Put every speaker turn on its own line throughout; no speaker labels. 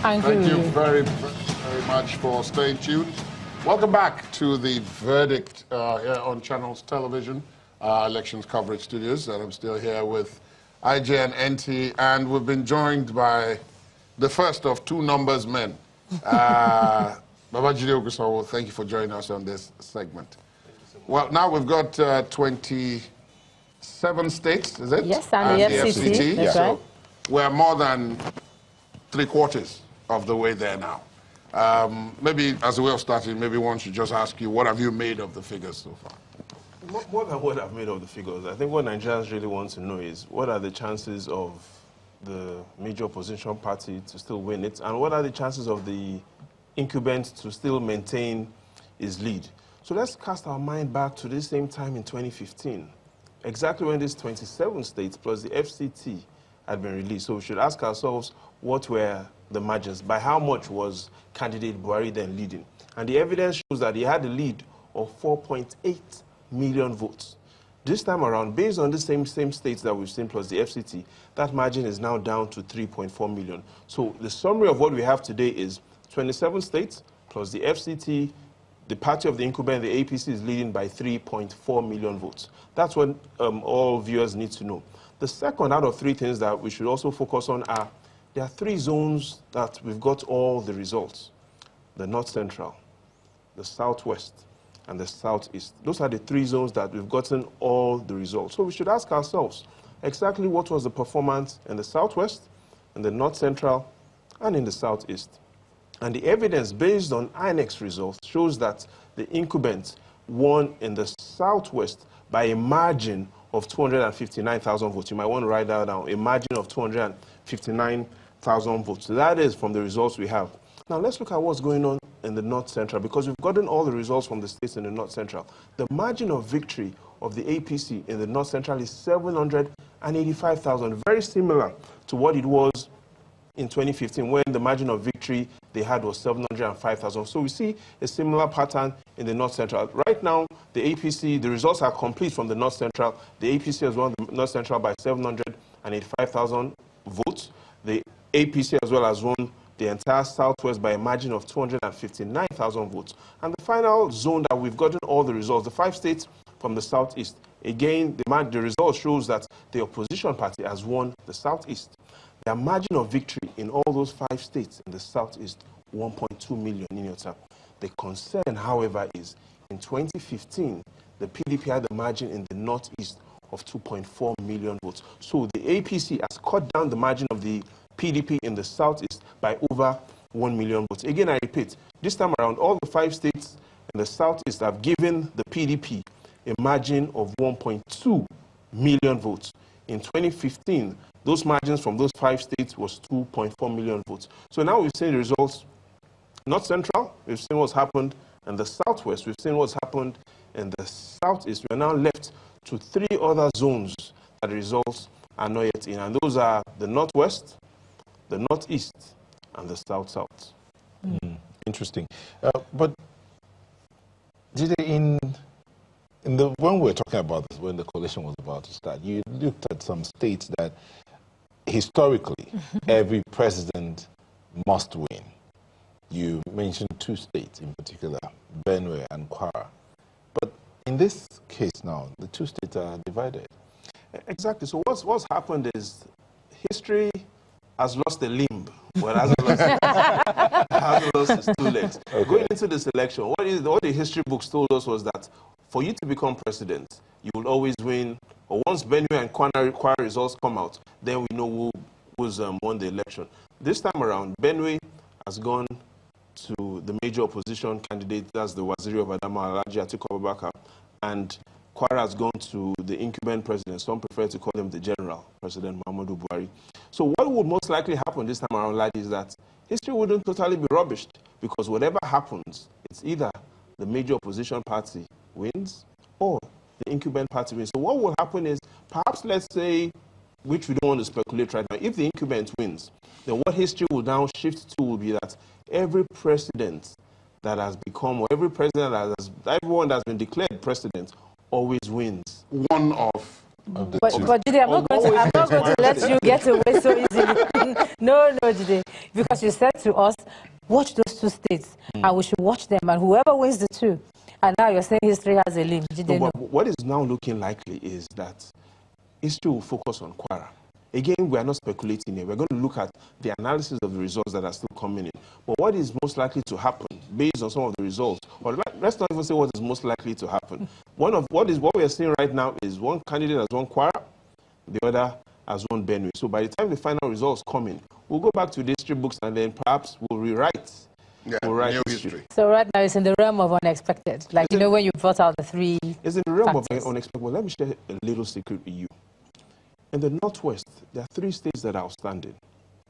Thank
you very, very much for staying tuned. Welcome back to the Verdict here on Channels Television, elections coverage studios. And I'm still here with IJ and NT, and we've been joined by the first of two numbers men. Babajide Ogusawo, thank you for joining us on this segment. Well, now we've got 27 states, is it?
Yes, and the FCT. That's
so
right.
we're more than 3/4 of the way there now. Maybe as a way of starting, maybe one should just ask you, what have you made of the figures so far?
More than what I've made of the figures, I think what Nigerians really want to know is what are the chances of the major opposition party to still win it, and what are the chances of the incumbent to still maintain his lead. So let's cast our mind back to this same time in 2015, exactly when these 27 states plus the FCT had been released. So we should ask ourselves, what were the margins? By how much was candidate Buhari then leading? And the evidence shows that he had a lead of 4.8 million votes. This time around, based on the same states that we've seen plus the FCT, that margin is now down to 3.4 million. So the summary of what we have today is 27 states plus the FCT, the party of the incumbent, the APC, is leading by 3.4 million votes. That's what all viewers need to know. The second out of three things that we should also focus on are, there are three zones that we've got all the results: the North Central, the Southwest, and the Southeast. Those are the three zones that we've gotten all the results. So we should ask ourselves, exactly what was the performance in the Southwest, in the North Central, and in the Southeast? And the evidence based on INEX results shows that the incumbent won in the Southwest by a margin of 259,000 votes. You might want to write that down, a margin of 259,000 votes. So that is from the results we have. Now let's look at what's going on in the North Central, because we've gotten all the results from the states in the North Central. The margin of victory of the APC in the North Central is 785,000, very similar to what it was in 2015, when the margin of victory they had was 705,000. So we see a similar pattern in the North Central. Right now, the APC, the results are complete from the North Central. The APC has won the North Central by 785,000 votes. The APC as well has won the entire Southwest by a margin of 259,000 votes. And the final zone that we've gotten all the results, the 5 states from the Southeast. Again, the result shows that the opposition party has won the Southeast. Their margin of victory in all those 5 states in the Southeast, 1.2 million in your time. The concern, however, is in 2015, the PDP had the margin in the Northeast of 2.4 million votes. So the APC has cut down the margin of the PDP in the Southeast by over 1 million votes. Again, I repeat, this time around, all the 5 states in the Southeast have given the PDP a margin of 1.2 million votes. In 2015, those margins from those 5 states was 2.4 million votes. So now we've seen the results. North Central, we've seen what's happened in the Southwest, we've seen what's happened in the Southeast. We're now left to 3 other zones that the results are not yet in, and those are the Northwest, the Northeast, and the South-South.
Interesting. But did they when we were talking about this, when the coalition was about to start, you looked at some states that historically every president must win. You mentioned 2 states in particular, Benue and Kwara. But in this case now, the 2 states are divided.
Exactly. So what's happened is history has lost a limb, but hasn't lost its 2 legs. Okay. Going into this election, what the history books told us was that for you to become president, you will always win. Or once Benue and Kwara results come out, then we know who's won the election. This time around, Benue has gone to the major opposition candidate, that's the Waziri of Adamawa, Alhaji Atiku Abubakar, and Kwara has gone to the incumbent president. Some prefer to call him the general, President Muhammadu Buhari. So what would most likely happen this time around, lad, is that history wouldn't totally be rubbished, because whatever happens, it's either the major opposition party wins or the incumbent party wins. So what will happen is, perhaps let's say, which we don't want to speculate right now, if the incumbent wins, then what history will now shift to will be that every president that has become, or everyone that's been declared president always wins.
One of
of the
But
two.
Jide, I'm not going to let you get away so easily. No, Jide, because you said to us, watch those two states, and we should watch them, and whoever wins the two. And now you're saying history has a limb. Jide, no.
But what is now looking likely is that history will focus on Kwara. Again, we are not speculating here. We're going to look at the analysis of the results that are still coming in. But what is most likely to happen based on some of the results, or let's not even say what is most likely to happen. What we are seeing right now is one candidate has won Kwara, the other has won Benue. So by the time the final results come in, we'll go back to the history books and then perhaps we'll rewrite.
New history.
So right now it's in the realm of unexpected. Like, you know, when you brought out the three
It's in the realm
factors.
of unexpected. Well, let me share a little secret with you. In the Northwest, there are 3 states that are outstanding: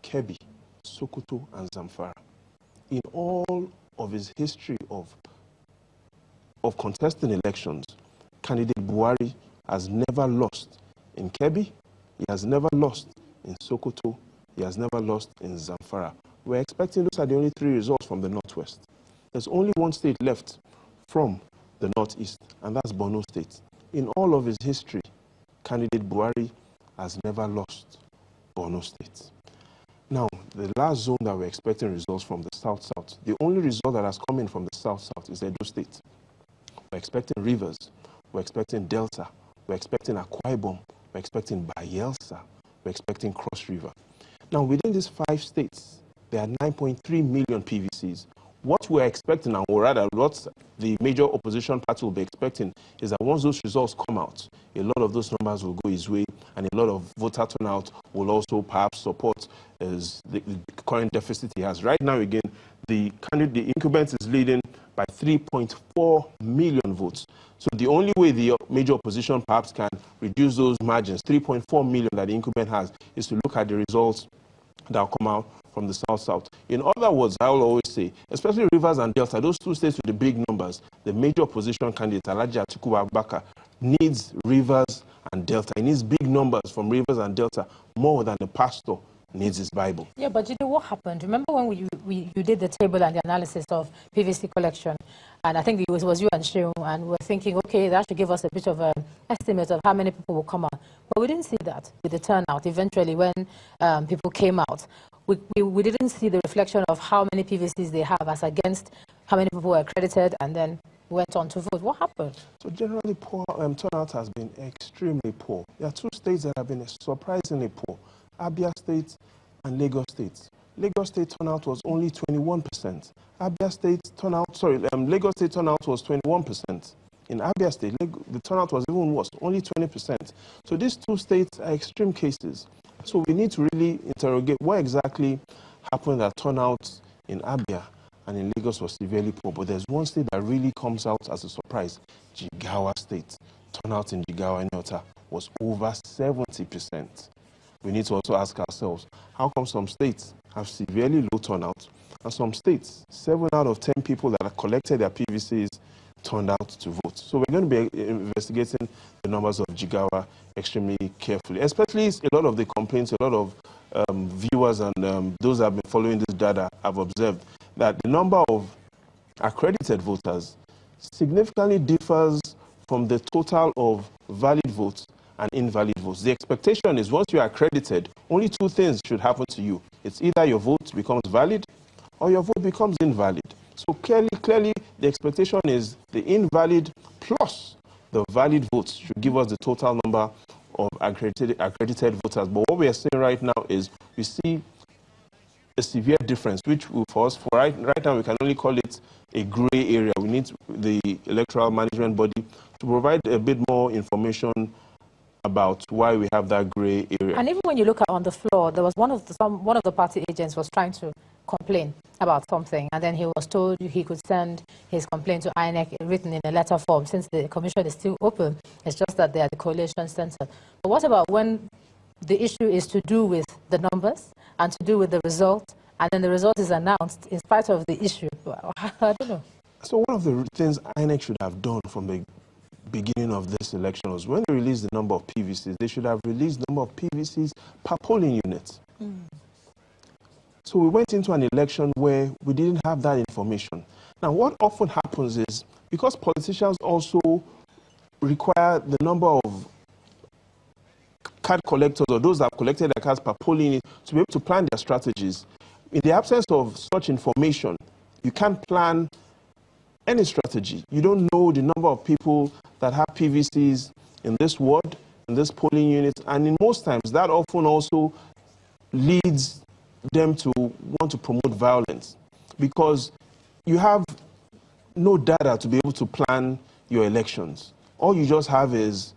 Kebbi, Sokoto, and Zamfara. In all of his history of contesting elections, candidate Buhari has never lost in Kebbi, he has never lost in Sokoto, he has never lost in Zamfara. We're expecting those are the only 3 results from the Northwest. There's only 1 state left from the Northeast, and that's Borno State. In all of his history, candidate Buhari has never lost Borno State. Now, the last zone that we're expecting results from, the South-South, the only result that has come in from the South-South is Edo State. We're expecting Rivers, we're expecting Delta, we're expecting Akwa Ibom, we're expecting Bayelsa, we're expecting Cross River. Now, within these 5 states, there are 9.3 million PVCs. What we're expecting, or rather what the major opposition party will be expecting, is that once those results come out, a lot of those numbers will go his way, and a lot of voter turnout will also perhaps support the current deficit he has. Right now, again, the incumbent is leading by 3.4 million votes. So the only way the major opposition perhaps can reduce those margins, 3.4 million that the incumbent has, is to look at the results that will come out from the South-South. In other words, I will always say, especially Rivers and Delta, those 2 states with the big numbers, the major opposition candidate, Alhaji Atiku Abubakar, needs Rivers and Delta. He needs big numbers from Rivers and Delta more than the pastor needs his Bible.
Yeah, but what happened? Remember when you did the table and the analysis of PVC collection, and I think it was you and Sheung, and we were thinking, okay, that should give us a bit of an estimate of how many people will come out. But we didn't see that with the turnout. Eventually, when people came out, we didn't see the reflection of how many PVCs they have as against how many people were accredited and then went on to vote. What happened?
So generally, turnout has been extremely poor. There are 2 states that have been surprisingly poor: Abia State and Lagos State. Lagos State turnout was only 21%. Abia State turnout, Lagos State turnout was 21%. In Abia State, the turnout was even worse, only 20%. So these 2 states are extreme cases. So we need to really interrogate what exactly happened that turnout in Abia and in Lagos was severely poor. But there's one state that really comes out as a surprise: Jigawa State. Turnout in Jigawa and Delta was over 70%. We need to also ask ourselves, how come some states have severely low turnout, and some states, 7 out of 10 people that have collected their PVCs turned out to vote? So we're going to be investigating the numbers of Jigawa extremely carefully, especially a lot of the complaints, a lot of viewers and those that have been following this data have observed that the number of accredited voters significantly differs from the total of valid votes and invalid votes. The expectation is once you are accredited, only 2 things should happen to you. It's either your vote becomes valid or your vote becomes invalid. So clearly, the expectation is the invalid plus the valid votes should give us the total number of accredited voters. But what we are seeing right now is we see a severe difference, which for us, right now, we can only call it a gray area. We need the electoral management body to provide a bit more information about why we have that gray area.
And even when you look at on the floor, there was one of the party agents was trying to complain about something, and then he was told he could send his complaint to INEC written in a letter form, since the commission is still open. It's just that they are the coalition center. But what about when the issue is to do with the numbers and to do with the result, and then the result is announced in spite of the issue? I don't know.
So one of the things INEC should have done from the beginning of this election was when they released the number of PVCs, they should have released the number of PVCs per polling unit. So we went into an election where we didn't have that information. Now, what often happens is, because politicians also require the number of card collectors or those that have collected their cards per polling unit to be able to plan their strategies. In the absence of such information, you can't plan any strategy. You don't know the number of people that have PVCs in this ward, in this polling unit, and in most times that often also leads them to want to promote violence because you have no data to be able to plan your elections. All you just have is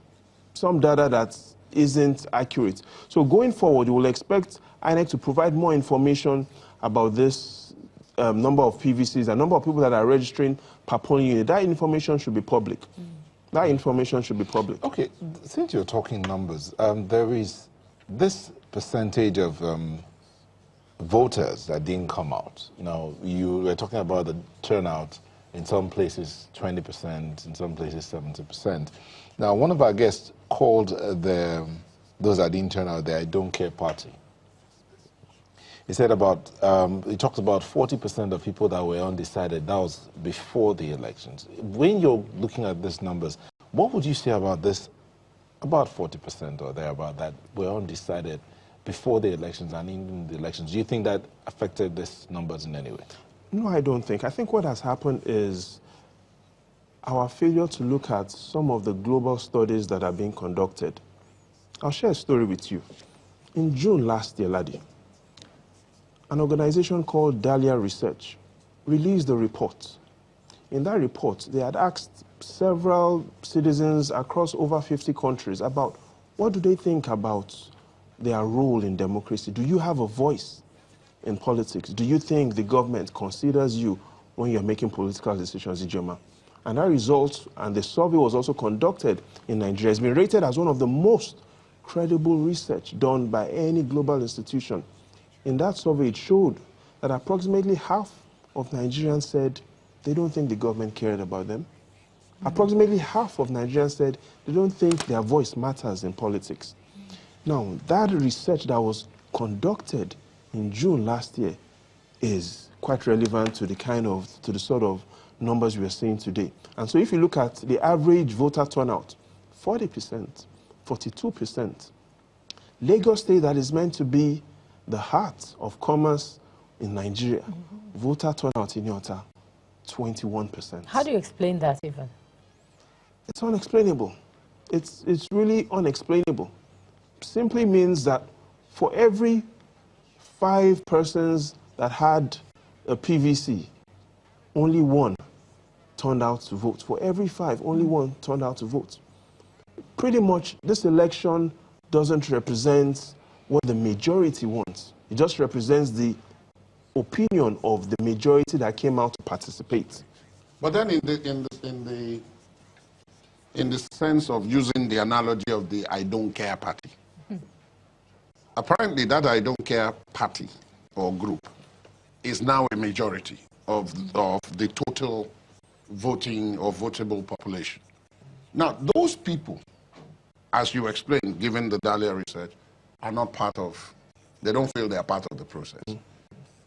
some data that isn't accurate. So going forward, you will expect INEC to provide more information about this number of PVCs, the number of people that are registering per polling unit. That information should be public. That information should be public.
Okay, since you're talking numbers, there is this percentage of voters that didn't come out. You know, you were talking about the turnout, in some places 20%, in some places 70%. Now, one of our guests called those that didn't turn out the I Don't Care party. He said he talked about 40% of people that were undecided. That was before the elections. When you're looking at these numbers, what would you say about this, about 40% or thereabout that were undecided before the elections and in the elections? Do you think that affected these numbers in any way?
No, I don't think. I think what has happened is our failure to look at some of the global studies that are being conducted. I'll share a story with you. In June last year, Ladi, an organization called Dahlia Research released a report. In that report, they had asked several citizens across over 50 countries about what do they think about their role in democracy. Do you have a voice in politics? Do you think the government considers you when you're making political decisions, Ijoma? And that result, and the survey was also conducted in Nigeria, has been rated as one of the most credible research done by any global institution. In that survey, it showed that approximately half of Nigerians said they don't think the government cared about them. Approximately half of Nigerians said they don't think their voice matters in politics. Now, that research that was conducted in June last year is quite relevant to the sort of numbers we are seeing today. And so if you look at the average voter turnout, 40%, 42%. Lagos State, that is meant to be the heart of commerce in Nigeria, voter turnout in Yota, 21%.
How do you explain that even?
It's unexplainable. It's really unexplainable. Simply means that for every 5 persons that had a PVC, only 1 turned out to vote. For every 5, only 1 turned out to vote. Pretty much, this election doesn't represent what the majority wants. It just represents the opinion of the majority that came out to participate.
But then in the sense of using the analogy of the I Don't Care party, apparently that I Don't Care party or group is now a majority of the total voting or votable population. Now, those people, as you explained, given the Dahlia research, are not part of, they don't feel they are part of the process.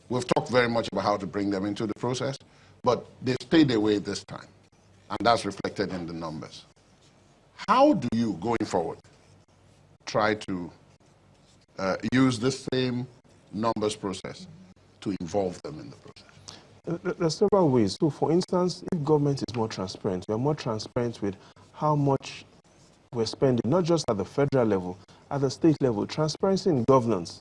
We've talked very much about how to bring them into the process, but they stayed away this time, and that's reflected in the numbers. How do you, going forward, try to use the same numbers process to involve them in the process?
There are several ways. So, for instance, if government is more transparent, we are more transparent with how much we're spending, not just at the federal level, at the state level. Transparency in governance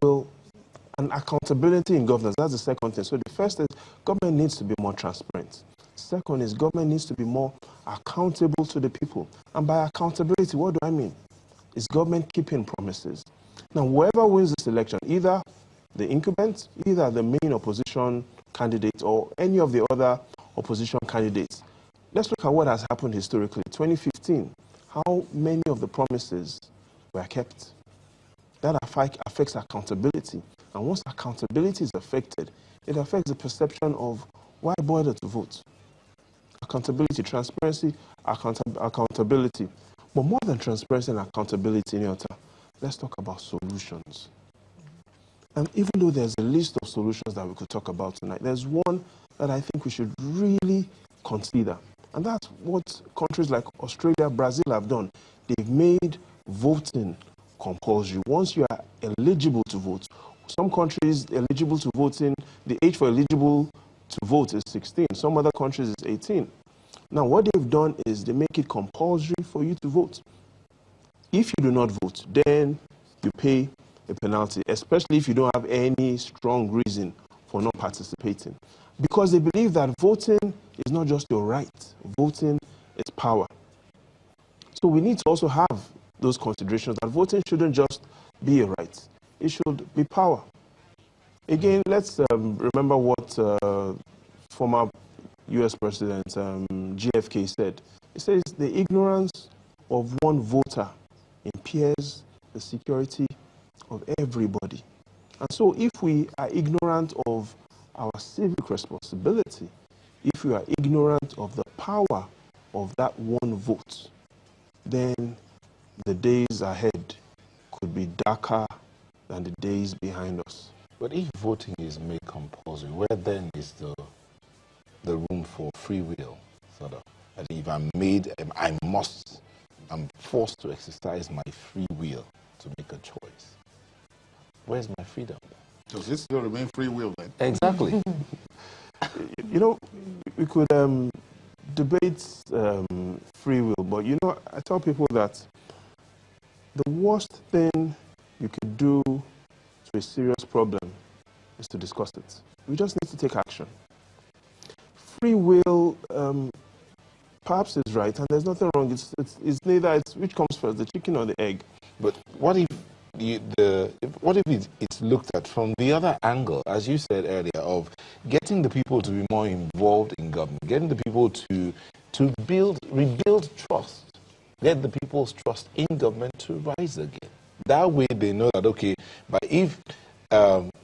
and accountability in governance, that's the second thing. So the first is government needs to be more transparent. Second is government needs to be more accountable to the people. And by accountability, what do I mean? Is government keeping promises? Now, whoever wins this election, either the incumbent, either the main opposition candidate, or any of the other opposition candidates, let's look at what has happened historically. 2015, how many of the promises were kept? That affects accountability. And once accountability is affected, it affects the perception of why bother to vote. Accountability, transparency, accountability. But more than transparency and accountability, let's talk about solutions. And even though there's a list of solutions that we could talk about tonight, there's one that I think we should really consider. And that's what countries like Australia, Brazil have done. They've made voting compulsory. Once you are eligible to vote, some countries eligible to voting, the age for eligible to vote is 16. Some other countries is 18. Now, what they've done is they make it compulsory for you to vote. If you do not vote, then you pay a penalty, especially if you don't have any strong reason for not participating. Because they believe that voting is not just your right, voting is power. So we need to also have those considerations that voting shouldn't just be a right, it should be power. Again, let's remember what former US President JFK said. He says the ignorance of one voter impairs the security of everybody. And so if we are ignorant of our civic responsibility, if we are ignorant of the power of that one vote, then the days ahead could be darker than the days behind us.
But if voting is made compulsory, where then is the room for free will, sort of? That if I'm forced to exercise my free will to make a choice. Where's my freedom?
Does this still remain free will then?
Exactly.
You know, we could debate free will, but you know, I tell people that the worst thing you could do to a serious problem is to discuss it. We just need to take action. Free will perhaps is right, and there's nothing wrong. It's neither. It's which comes first, the chicken or the egg.
But what if it's looked at from the other angle, as you said earlier, of getting the people to be more involved in government, getting the people to rebuild trust, get the people's trust in government to rise again. That way they know that, okay, but if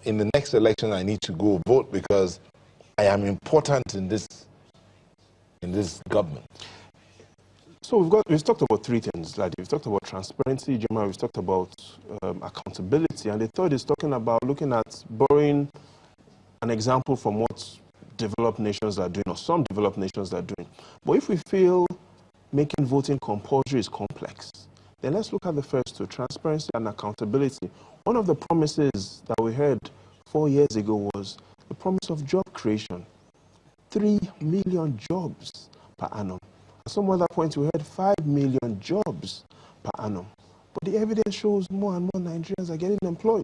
in the next election I need to go vote because I am important in this government.
So we've talked about three things. Like we've talked about transparency, Gemma, we've talked about accountability, and the third is talking about looking at borrowing an example from what developed nations are doing, or some developed nations are doing. But if we feel making voting compulsory is complex, then let's look at the first two, transparency and accountability. One of the promises that we heard 4 years ago was the promise of job creation. 3 million jobs per annum. At some other point, we had 5 million jobs per annum. But the evidence shows more and more Nigerians are getting unemployed.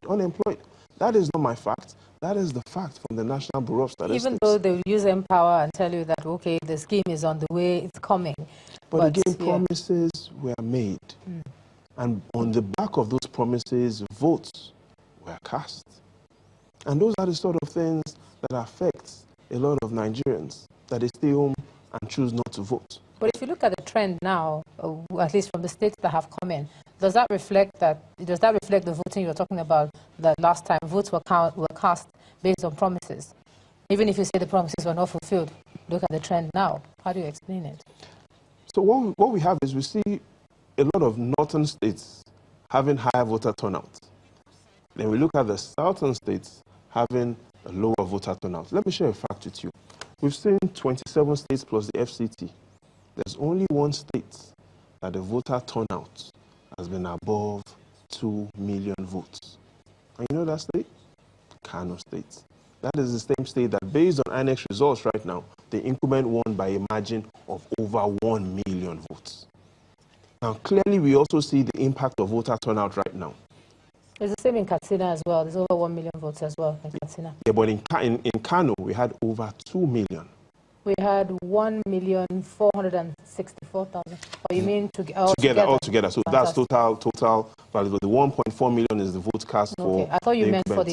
That is not my fact. That is the fact from the National Bureau of Statistics.
Even though they will use Empower and tell you that, okay, the scheme is on the way, it's coming.
But again, promises were made. And on the back of those promises, votes were cast. And those are the sort of things that affect a lot of Nigerians, that they stay home and choose not to vote.
But if you look at the trend now, at least from the states that have come in, does that reflect the voting you were talking about that last time? Votes were cast based on promises. Even if you say the promises were not fulfilled, look at the trend now. How do you explain it?
So what we have is we see a lot of northern states having higher voter turnout. Then we look at the southern states having a lower voter turnout. Let me share a fact with you. We've seen 27 states plus the FCT. There's only one state that the voter turnout has been above 2 million votes. And you know that state? Kano State. That is the same state that, based on INEC results right now, the incumbent won by a margin of over 1 million votes. Now, clearly, we also see the impact of voter turnout right now.
It's the same in Katsina as well. There's over 1 million votes as well in Katsina.
Yeah, but in Kano, we had over 2 million.
We had 1,464,000. Or you mean
altogether. So that's total value. The 1.4 million is the vote cast for.
I thought you meant for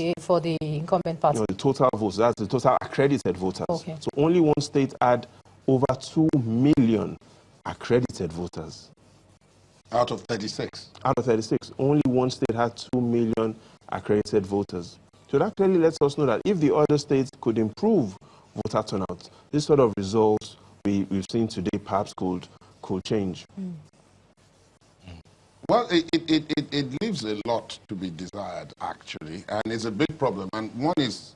the incumbent party.
No, the total votes. That's the total accredited voters.
Okay.
So only one state had over 2 million accredited voters.
Out of 36?
Out of 36. Only one state had 2 million accredited voters. So that clearly lets us know that if the other states could improve voter turnout, this sort of results we've seen today perhaps could change.
Well, it leaves a lot to be desired, actually, and it's a big problem. And one is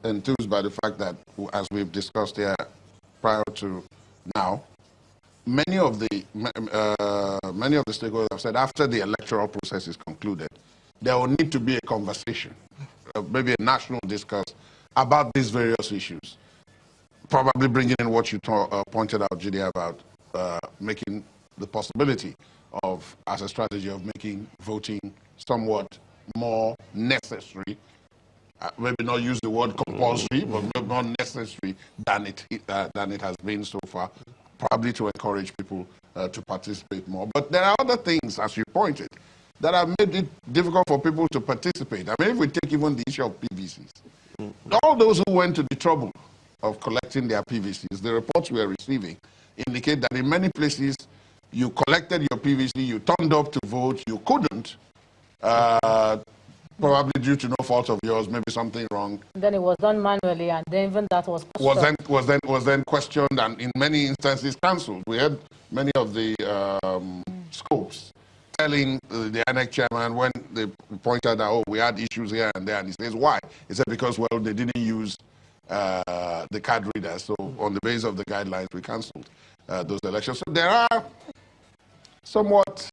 enthused by the fact that, as we've discussed here prior to now, many of the stakeholders have said after the electoral process is concluded, there will need to be a conversation, maybe a national discourse about these various issues. Probably bringing in what you pointed out, Judy, about making the possibility of, as a strategy of making voting somewhat more necessary. Maybe not use the word compulsory, but more necessary than it has been so far. Probably to encourage people to participate more. But there are other things, as you pointed, that have made it difficult for people to participate. I mean, if we take even the issue of PVCs, all those who went to the trouble of collecting their PVCs, the reports we are receiving indicate that in many places you collected your PVC, you turned up to vote, you couldn't, probably due to no fault of yours, maybe something wrong.
Then it was done manually, and then even that was
then questioned, and in many instances cancelled. We had many of the scopes telling the INEC chairman when they pointed out, oh, we had issues here and there, and he says, why? He said, because, well, they didn't use the card readers, so on the basis of the guidelines, we cancelled those elections. So there are somewhat